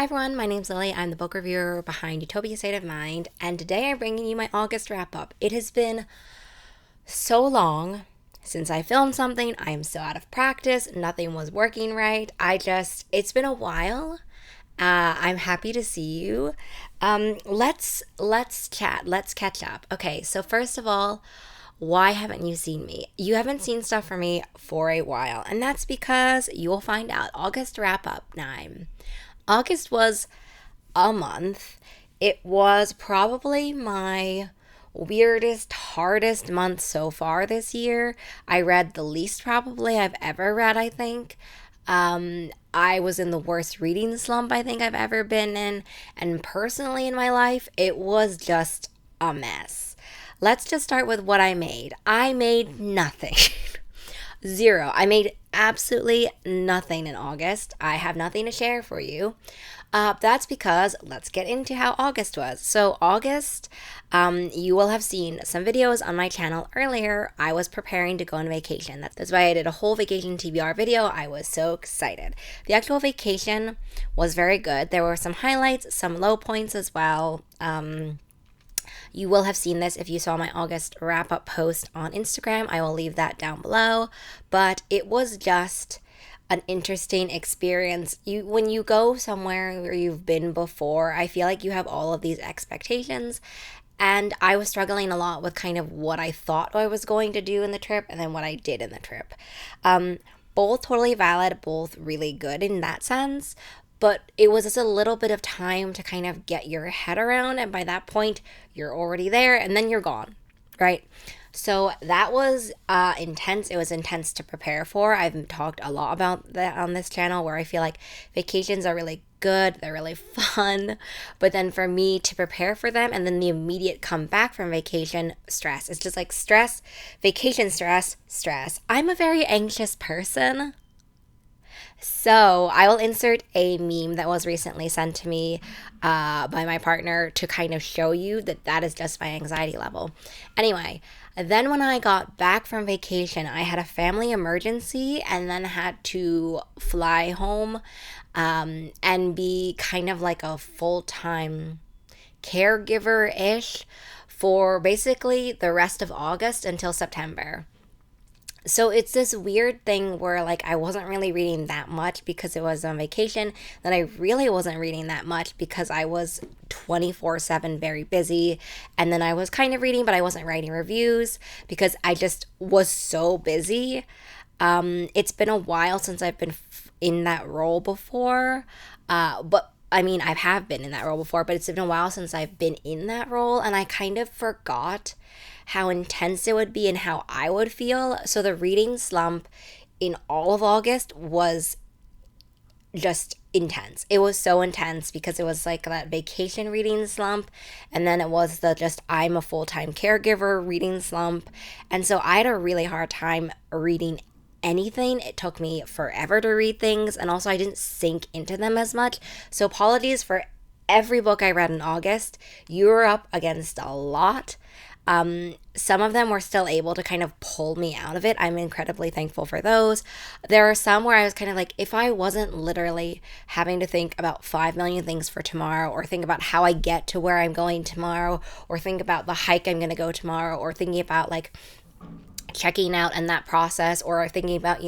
Hi everyone, my name's Lily. I'm the book reviewer behind Utopia State of Mind, and today I'm bringing you my August wrap up. It has been so long since I filmed something. I am still out of practice. Nothing was working right. It's been a while. I'm happy to see you. Let's chat. Let's catch up. Okay, so first of all, why haven't you seen me? You haven't seen stuff from me for a while, and that's because you'll find out. August wrap up time. August was a month. It was probably my weirdest, hardest month so far this year. I read the least probably I've ever read, I think. I was in the worst reading slump I think I've ever been in. And personally in my life, it was just a mess. Let's just start with what I made. I made nothing. Zero. I made absolutely nothing in August. I have nothing to share for you. That's because let's get into how August was. So, August, you will have seen some videos on my channel earlier. I was preparing to go on vacation. That's why I did a whole vacation TBR video. I was so excited. The actual vacation was very good. There were some highlights, some low points as well. You will have seen this if you saw my August wrap-up post on Instagram. I will leave that down below. But it was just an interesting experience. When you go somewhere where you've been before, I feel like you have all of these expectations. And I was struggling a lot with kind of what I thought I was going to do in the trip and then what I did in the trip. Both totally valid, both really good in that sense. But it was just a little bit of time to kind of get your head around. And by that point, you're already there and then you're gone, right? So that was intense. It was intense to prepare for. I've talked a lot about that on this channel where I feel like vacations are really good. They're really fun. But then for me to prepare for them and then the immediate come back from vacation, stress. It's just like stress, vacation stress, stress. I'm a very anxious person. So I will insert a meme that was recently sent to me by my partner to kind of show you that that is just my anxiety level. Anyway, then when I got back from vacation, I had a family emergency and then had to fly home and be kind of like a full-time caregiver-ish for basically the rest of August until September. So it's this weird thing where like I wasn't really reading that much because it was on vacation. Then I really wasn't reading that much because I was 24/7 very busy. And then I was kind of reading, but I wasn't writing reviews because I just was so busy. It's been a while since I've been in that role before. But I mean, I have been in that role before, but it's been a while since I've been in that role. And I kind of forgot how intense it would be and how I would feel. So the reading slump in all of August was just intense. It was so intense because it was like that vacation reading slump, and then it was the just I'm a full-time caregiver reading slump. And so I had a really hard time reading anything. It took me forever to read things, and also I didn't sink into them as much. So apologies for every book I read in August. You were up against a lot. Some of them were still able to kind of pull me out of it. I'm incredibly thankful for those. There are some where I was kind of like, if I wasn't literally having to think about 5 million things for tomorrow, or think about how I get to where I'm going tomorrow, or think about the hike I'm going to go tomorrow, or thinking about like checking out and that process, or thinking about,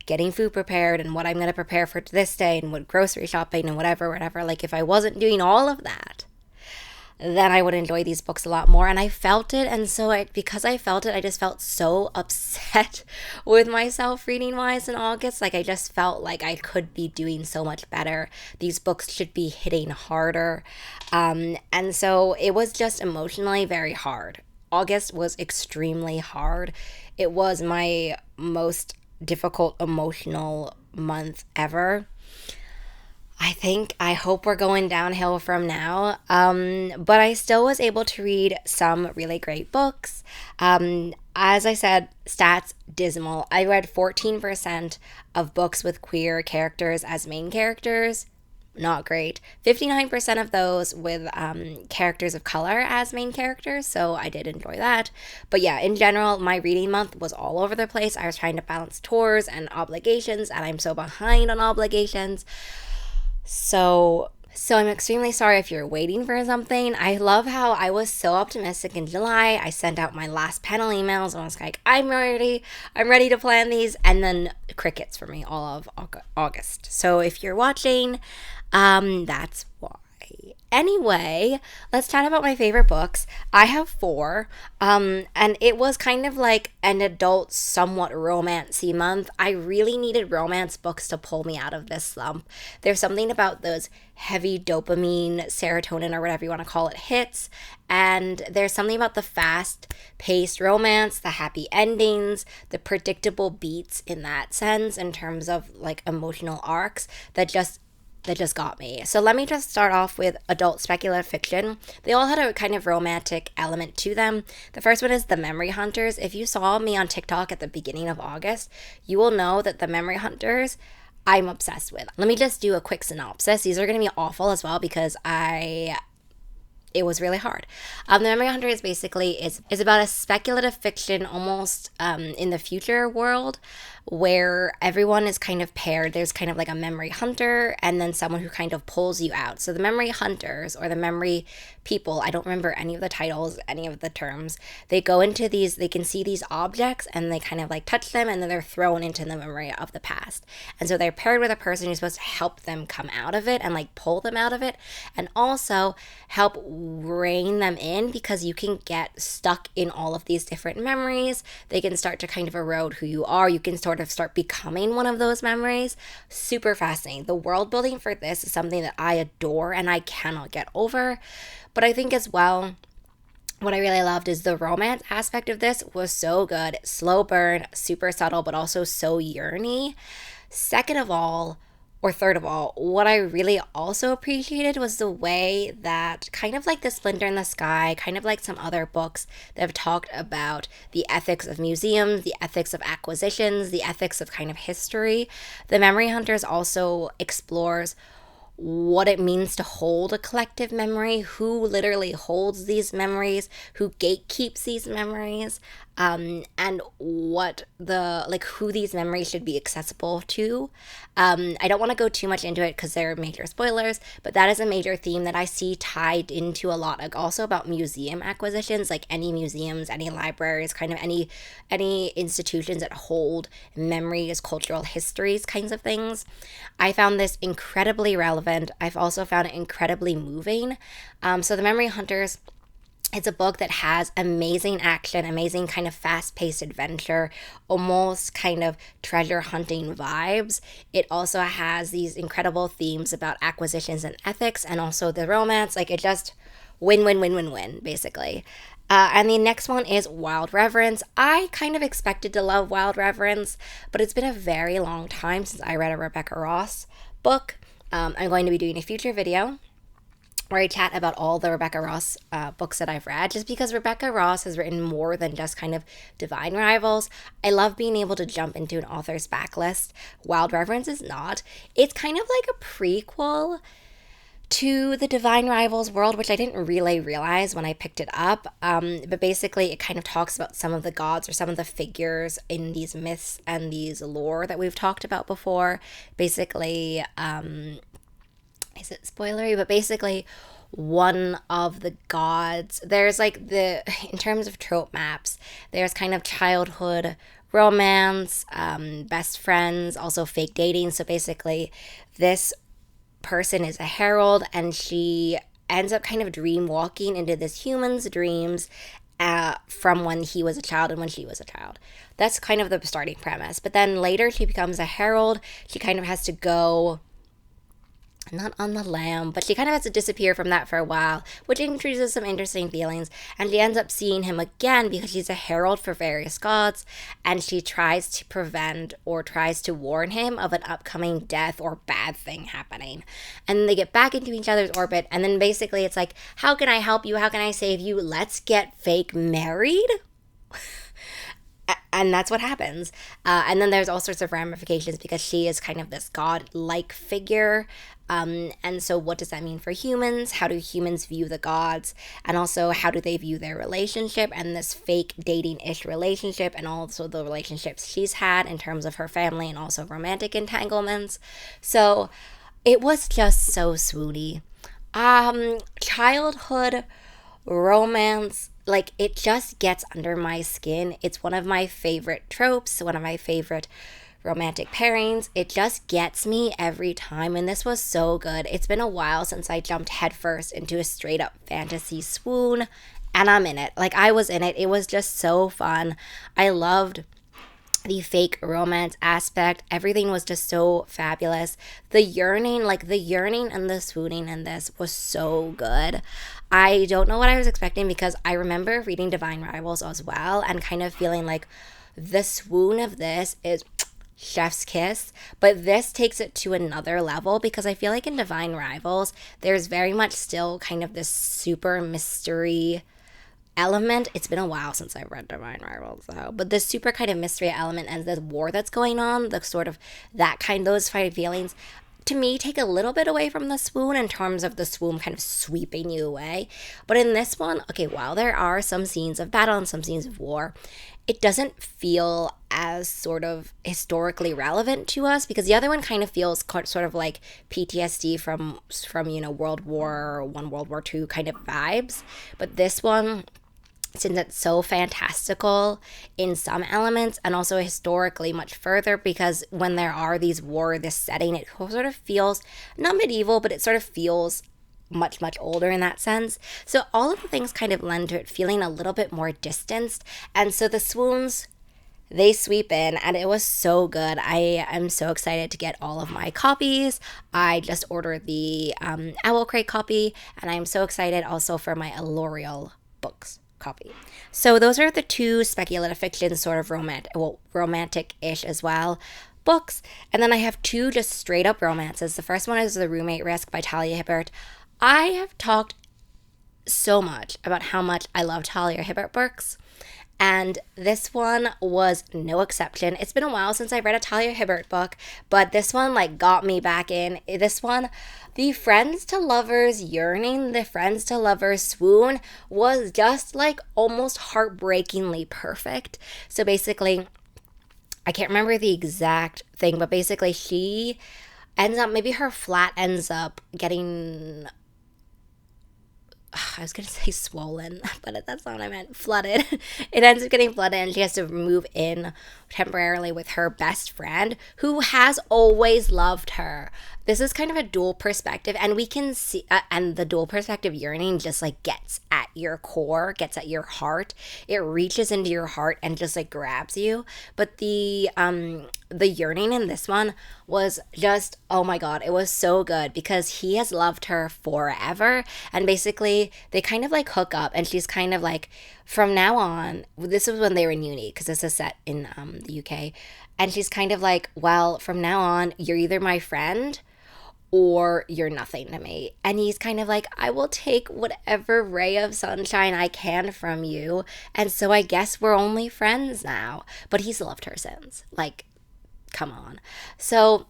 getting food prepared and what I'm going to prepare for this day and what grocery shopping and whatever, like if I wasn't doing all of that, then I would enjoy these books a lot more. And I felt it. And so because I felt it, I just felt so upset with myself reading wise in August. Like I just felt like I could be doing so much better. These books should be hitting harder. And so it was just emotionally very hard. August was extremely hard. It was my most difficult emotional month ever. I hope we're going downhill from now. But I still was able to read some really great books. As I said, stats dismal. I read 14% of books with queer characters as main characters. Not great. 59% of those with characters of color as main characters, so I did enjoy that. But yeah, in general, my reading month was all over the place. I was trying to balance tours and obligations, and I'm so behind on obligations. So So I'm extremely sorry if you're waiting for something. I love how I was so optimistic in July. I sent out my last panel emails and I was like, I'm ready to plan these. And then crickets for me all of August. So if you're watching, that's why. Anyway, let's chat about my favorite books. I have four, and it was kind of like an adult, somewhat romancy month. I really needed romance books to pull me out of this slump. There's something about those heavy dopamine, serotonin, or whatever you want to call it, hits, and there's something about the fast-paced romance, the happy endings, the predictable beats in that sense, in terms of like emotional arcs that just got me. So let me just start off with adult speculative fiction. They all had a kind of romantic element to them. The first one is The Memory Hunters. If you saw me on TikTok at the beginning of August, you will know that The Memory Hunters I'm obsessed with. Let me just do a quick synopsis. These are going to be awful as well because it was really hard. The Memory Hunter is basically is about a speculative fiction, almost in the future world, where everyone is kind of paired. There's kind of like a memory hunter and then someone who kind of pulls you out. So the memory hunters or the memory people, I don't remember any of the titles, any of the terms. They go into these, they can see these objects and they kind of like touch them and then they're thrown into the memory of the past. And so they're paired with a person who's supposed to help them come out of it and like pull them out of it and also help rein them in because you can get stuck in all of these different memories. They can start to kind of erode who you are. You can sort of start becoming one of those memories. Super fascinating. The world building for this is something that I adore and I cannot get over. But I think as well, what I really loved is the romance aspect of this was so good. Slow burn, super subtle, but also so yearny. Second of all, or third of all, what I really also appreciated was the way that kind of like the Splinter in the Sky, kind of like some other books that have talked about the ethics of museums, the ethics of acquisitions, the ethics of kind of history. The Memory Hunters also explores what it means to hold a collective memory, who literally holds these memories, who gatekeeps these memories, and what who these memories should be accessible to. I don't want to go too much into it because there are major spoilers, but that is a major theme that I see tied into a lot, like also about museum acquisitions, like any museums, any libraries, kind of any institutions that hold memories, cultural histories, kinds of things. I found this incredibly relevant. I've also found it incredibly moving. So the Memory Hunters, it's a book that has amazing action, amazing kind of fast-paced adventure, almost kind of treasure hunting vibes. It also has these incredible themes about acquisitions and ethics and also the romance. Like it just win, win, win, win, win, basically. And the next one is Wild Reverence. I kind of expected to love Wild Reverence, but it's been a very long time since I read a Rebecca Ross book. I'm going to be doing a future video where I chat about all the Rebecca Ross books that I've read, just because Rebecca Ross has written more than just kind of divine rivals. I love being able to jump into an author's backlist. Wild Reverence is not. It's kind of like a prequel to the Divine Rivals world, which I didn't really realize when I picked it up. But basically, it kind of talks about some of the gods or some of the figures in these myths and these lore that we've talked about before. Basically, is it spoilery? But basically, one of the gods, there's like in terms of trope maps, there's kind of childhood romance, best friends, also fake dating. So basically, this person is a herald and she ends up kind of dream walking into this human's dreams from when he was a child and when she was a child. That's kind of the starting premise. But then later she becomes a herald. She kind of has to go, not on the lam, but she kind of has to disappear from that for a while, which introduces some interesting feelings. And she ends up seeing him again because she's a herald for various gods, and she tries to prevent or tries to warn him of an upcoming death or bad thing happening. And then they get back into each other's orbit, and then basically it's like, how can I help you? How can I save you? Let's get fake married? And that's what happens. And then there's all sorts of ramifications because she is kind of this god-like figure. And so what does that mean for humans? How do humans view the gods? And also, how do they view their relationship and this fake dating-ish relationship and also the relationships she's had in terms of her family and also romantic entanglements? So It was just so swoony. Childhood romance, like it just gets under my skin. It's one of my favorite tropes, one of my favorite romantic pairings. It just gets me every time, and this was so good. It's been a while since I jumped headfirst into a straight up fantasy swoon, and I'm in it. Like I was in it. It was just so fun. I loved the fake romance aspect. Everything was just so fabulous. The yearning, like the yearning and the swooning in this was so good. I don't know what I was expecting because I remember reading Divine Rivals as well and kind of feeling like the swoon of this is chef's kiss, but this takes it to another level because I feel like in Divine Rivals there's very much still kind of this super mystery element. It's been a while since I've read Divine Rivals though, but this super kind of mystery element and the war that's going on, the sort of that kind, those five feelings to me take a little bit away from the swoon in terms of the swoon kind of sweeping you away. But in this one, okay, while there are some scenes of battle and some scenes of war, it doesn't feel as sort of historically relevant to us because the other one kind of feels sort of like PTSD from World War I, World War II kind of vibes. But this one, since it's so fantastical in some elements and also historically much further, because when there are these war, this setting, it sort of feels not medieval, but it sort of feels much, much older in that sense. So all of the things kind of lend to it feeling a little bit more distanced. And so the swoons, they sweep in, and it was so good. I am so excited to get all of my copies. I just ordered the Owl Crate copy, and I'm so excited also for my L'Oreal books copy. So those are the two speculative fiction sort of romantic-ish as well books. And then I have two just straight up romances. The first one is The Roommate Risk by Talia Hibbert. I have talked so much about how much I love Talia Hibbert books, and this one was no exception. It's been a while since I read a Talia Hibbert book, but this one like got me back in. This one, the friends to lovers yearning, the friends to lovers swoon was just like almost heartbreakingly perfect. So basically, I can't remember the exact thing, but basically she ends up, maybe her flat ends up getting, I was going to say swollen, but that's not what I meant. Flooded. It ends up getting flooded, and she has to move in temporarily with her best friend who has always loved her. This is kind of a dual perspective, and we can see, and the dual perspective yearning just like gets at your core, gets at your heart. It reaches into your heart and just like grabs you. But the yearning in this one was just, oh my god, it was so good because he has loved her forever, and basically they kind of like hook up, and she's kind of like, from now on, this was when they were in uni because this is set in the UK, and she's kind of like, well, from now on you're either my friend or you're nothing to me. And he's kind of like, I will take whatever ray of sunshine I can from you, and so I guess we're only friends now. But he's loved her since, like, come on. So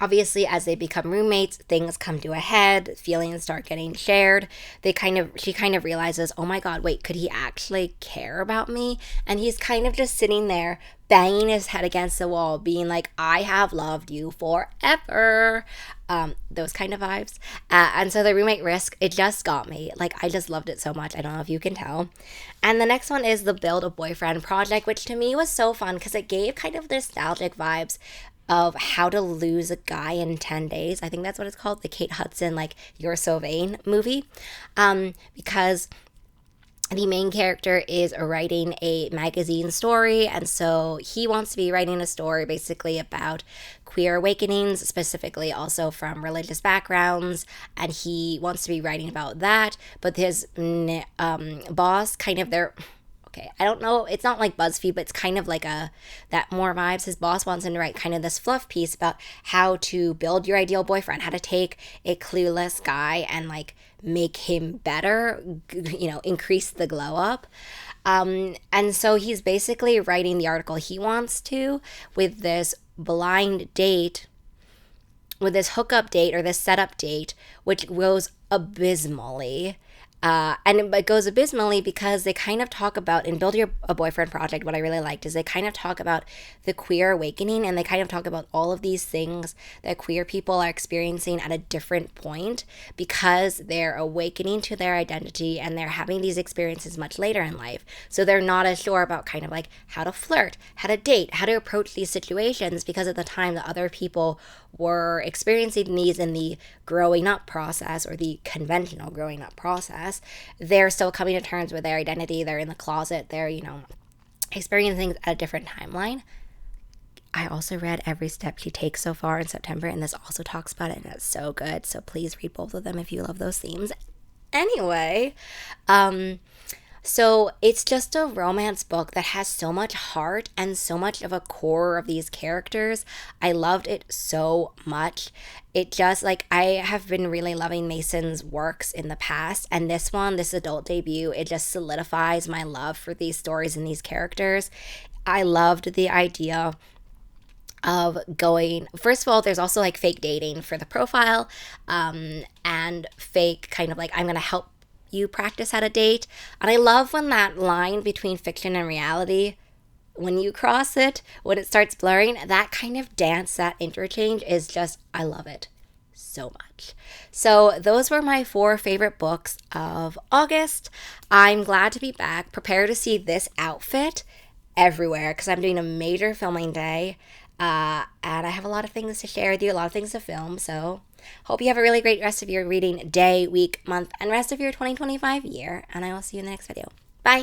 obviously, as they become roommates, things come to a head, feelings start getting shared. She kind of realizes, oh my god, wait, could he actually care about me? And he's kind of just sitting there banging his head against the wall, being like, I have loved you forever. Those kind of vibes. And so The Roommate Risk, it just got me. Like, I just loved it so much. I don't know if you can tell. And the next one is the Build a Boyfriend project, which to me was so fun because it gave kind of nostalgic vibes of How to Lose a Guy in 10 Days. I think that's what it's called. The Kate Hudson, like, You're So Vain movie. Because the main character is writing a magazine story, and so he wants to be writing a story basically about queer awakenings, specifically also from religious backgrounds, and he wants to be writing about that, but his boss kind of, they're okay, I don't know, it's not like BuzzFeed, but it's kind of like that more vibes. His boss wants him to write kind of this fluff piece about how to build your ideal boyfriend, how to take a clueless guy and like make him better, increase the glow up. And so he's basically writing the article he wants to with this blind date, with this hookup date or this setup date, which goes abysmally. And it goes abysmally because they kind of talk about, in Build Your a Boyfriend Project, what I really liked is they kind of talk about the queer awakening, and they kind of talk about all of these things that queer people are experiencing at a different point because they're awakening to their identity and they're having these experiences much later in life. So they're not as sure about kind of like how to flirt, how to date, how to approach these situations, because at the time the other people were experiencing these in the growing up process, or the conventional growing up process. They're still coming to terms with their identity. They're in the closet. They're, experiencing things at a different timeline. I also read Every Step She Takes so far in September, and this also talks about it, and it's so good. So please read both of them if you love those themes. Anyway, so it's just a romance book that has so much heart and so much of a core of these characters. I loved it so much. It just, like, I have been really loving Mason's works in the past, and this adult debut, it just solidifies my love for these stories and these characters. I loved the idea of going, first of all, there's also like fake dating for the profile, and fake kind of like, I'm gonna help you practice how to date. And I love when that line between fiction and reality, when you cross it, when it starts blurring, that kind of dance, that interchange is just, I love it so much. So those were my 4 favorite books of August. I'm glad to be back. Prepare to see this outfit everywhere because I'm doing a major filming day, and I have a lot of things to share with you, a lot of things to film. So hope you have a really great rest of your reading day, week, month, and rest of your 2025 year. And I will see you in the next video. Bye.